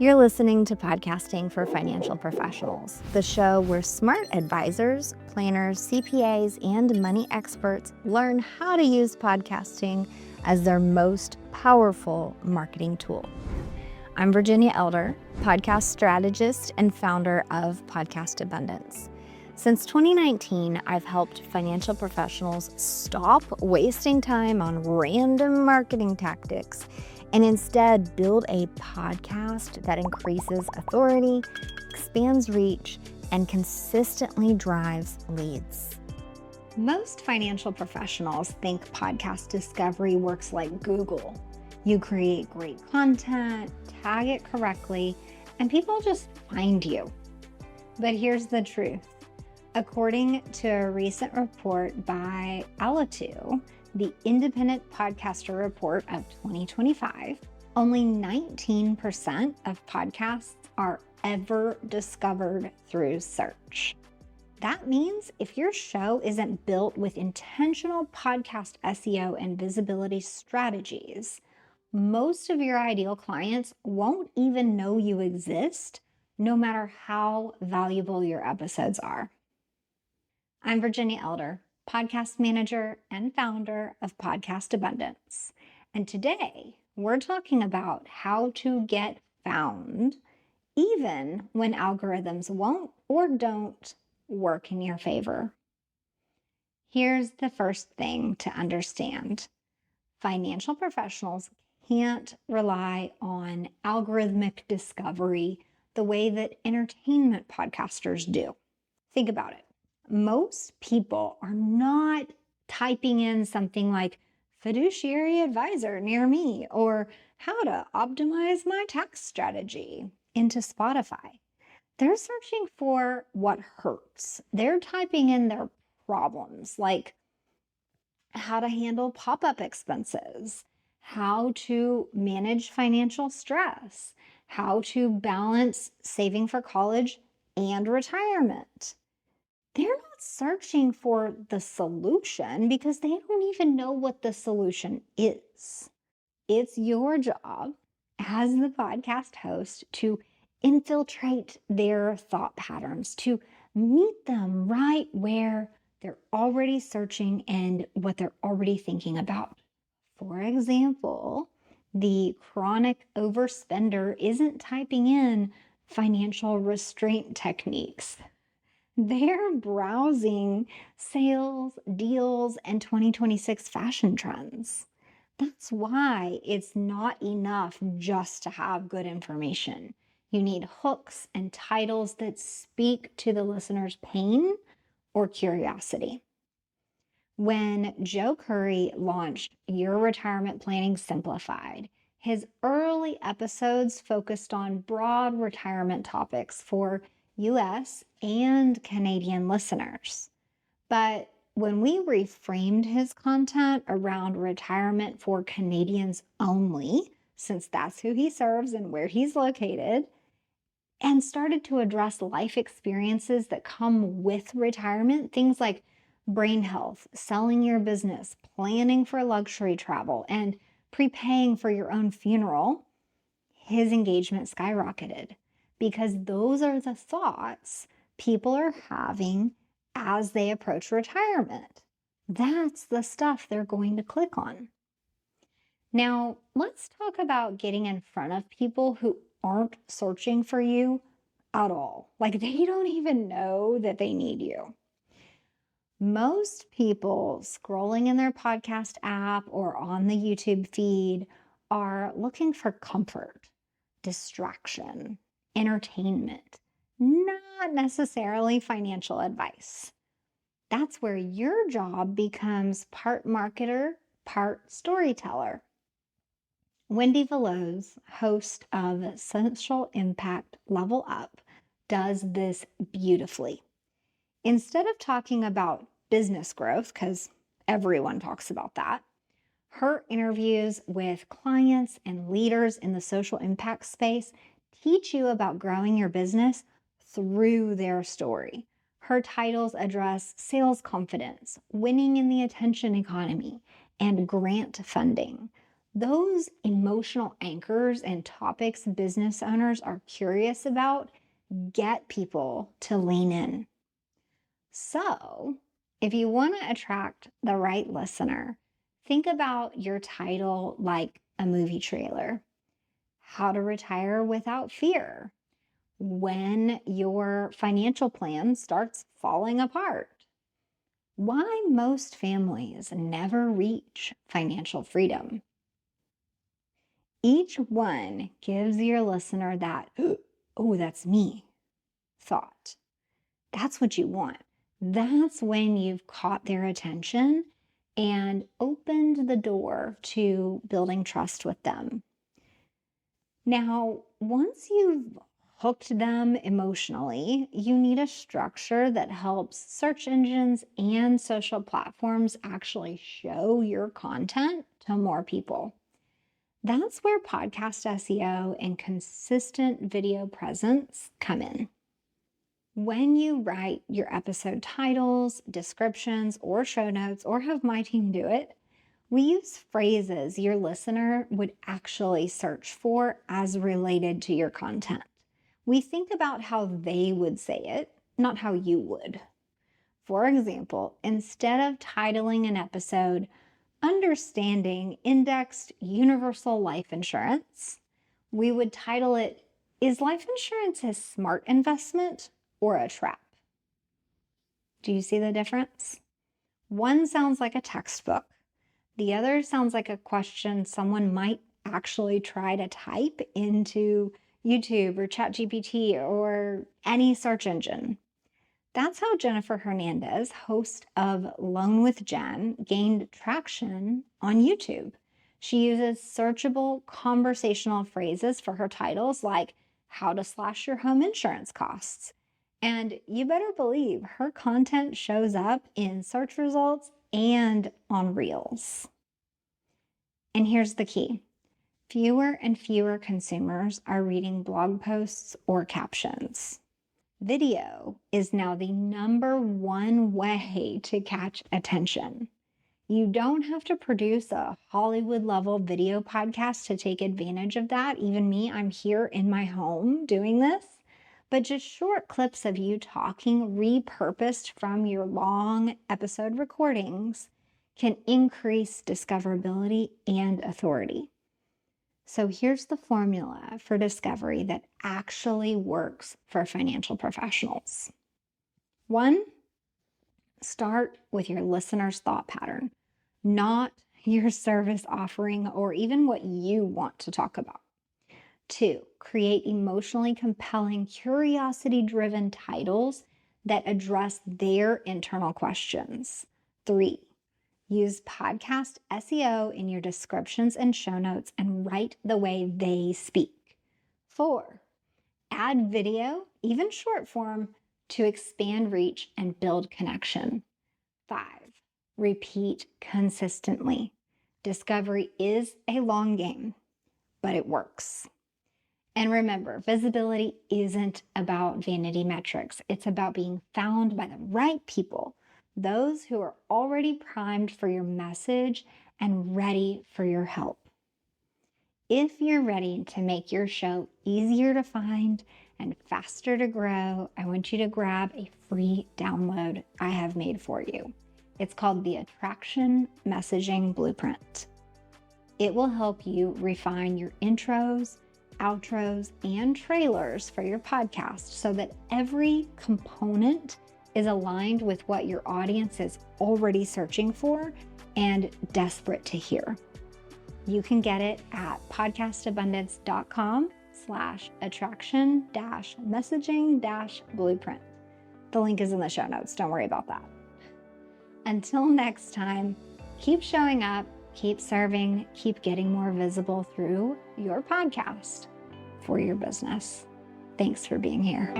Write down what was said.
You're listening to Podcasting for Financial Professionals, the show where smart advisors, planners, CPAs, and money experts learn how to use podcasting as their most powerful marketing tool. I'm Virginia Elder, podcast strategist and founder of Podcast Abundance. Since 2019, I've helped financial professionals stop wasting time on random marketing tactics and instead build a podcast that increases authority, expands reach, and consistently drives leads. Most financial professionals think podcast discovery works like Google. You create great content, tag it correctly, and people just find you. But here's the truth. According to a recent report by Alitu, the Independent Podcaster Report of 2025, only 19% of podcasts are ever discovered through search. That means if your show isn't built with intentional podcast SEO and visibility strategies, most of your ideal clients won't even know you exist, no matter how valuable your episodes are. I'm Virginia Elder, podcast manager and founder of Podcast Abundance. And today we're talking about how to get found even when algorithms won't or don't work in your favor. Here's the first thing to understand. Financial professionals can't rely on algorithmic discovery the way that entertainment podcasters do. Think about it. Most people are not typing in something like Fiduciary Advisor near me or how to optimize my tax strategy into Spotify. They're searching for what hurts. They're typing in their problems like how to handle pop-up expenses, how to manage financial stress, how to balance saving for college and retirement. They're not searching for the solution because they don't even know what the solution is. It's your job as the podcast host to infiltrate their thought patterns, to meet them right where they're already searching and what they're already thinking about. For example, the chronic overspender isn't typing in financial restraint techniques. They're browsing sales, deals, and 2026 fashion trends. That's why it's not enough just to have good information. You need hooks and titles that speak to the listener's pain or curiosity. When Joe Curry launched Your Retirement Planning Simplified, his early episodes focused on broad retirement topics for US and Canadian listeners. But when we reframed his content around retirement for Canadians only, since that's who he serves and where he's located, and started to address life experiences that come with retirement, things like brain health, selling your business, planning for luxury travel, and prepaying for your own funeral, his engagement skyrocketed because those are the thoughts people are having as they approach retirement. That's the stuff they're going to click on. Now, let's talk about getting in front of people who aren't searching for you at all. Like they don't even know that they need you. Most people scrolling in their podcast app or on the YouTube feed are looking for comfort, distraction, entertainment, not necessarily financial advice. That's where your job becomes part marketer, part storyteller. Wendy Veloz, host of Social Impact Level Up, does this beautifully. Instead of talking about business growth, because everyone talks about that, her interviews with clients and leaders in the social impact space teach you about growing your business through their story. Her titles address sales confidence, winning in the attention economy, and grant funding. Those emotional anchors and topics business owners are curious about get people to lean in. So, if you want to attract the right listener, think about your title like a movie trailer. How to retire without fear. When your financial plan starts falling apart. Why most families never reach financial freedom. Each one gives your listener that, oh, that's me thought. That's what you want. That's when you've caught their attention and opened the door to building trust with them. Now, once you've hooked them emotionally, you need a structure that helps search engines and social platforms actually show your content to more people. That's where podcast SEO and consistent video presence come in. When you write your episode titles, descriptions, or show notes, or have my team do it, we use phrases your listener would actually search for as related to your content. We think about how they would say it, not how you would. For example, instead of titling an episode, Understanding Indexed Universal Life Insurance, we would title it, Is Life Insurance a Smart Investment or a Trap? Do you see the difference? One sounds like a textbook. The other sounds like a question someone might actually try to type into YouTube or ChatGPT or any search engine. That's how Jennifer Hernandez, host of Loan with Jen, gained traction on YouTube. She uses searchable conversational phrases for her titles like how to slash your home insurance costs. And you better believe her content shows up in search results and on Reels. And here's the key. Fewer and fewer consumers are reading blog posts or captions. Video is now the number one way to catch attention. You don't have to produce a Hollywood-level video podcast to take advantage of that. Even me, I'm here in my home doing this. But just short clips of you talking repurposed from your long episode recordings can increase discoverability and authority. So here's the formula for discovery that actually works for financial professionals. 1, start with your listener's thought pattern, not your service offering or even what you want to talk about. 2, create emotionally compelling, curiosity-driven titles that address their internal questions. 3, use podcast SEO in your descriptions and show notes and write the way they speak. 4, add video, even short form, to expand reach and build connection. 5, repeat consistently. Discovery is a long game, but it works. And remember, visibility isn't about vanity metrics. It's about being found by the right people, those who are already primed for your message and ready for your help. If you're ready to make your show easier to find and faster to grow, I want you to grab a free download I have made for you. It's called the Attraction Messaging Blueprint. It will help you refine your intros, outros, and trailers for your podcast so that every component is aligned with what your audience is already searching for and desperate to hear. You can get it at podcastabundance.com/attraction-messaging-blueprint. The link is in the show notes. Don't worry about that. Until next time, keep showing up, keep serving, keep getting more visible through your podcast for your business. Thanks for being here.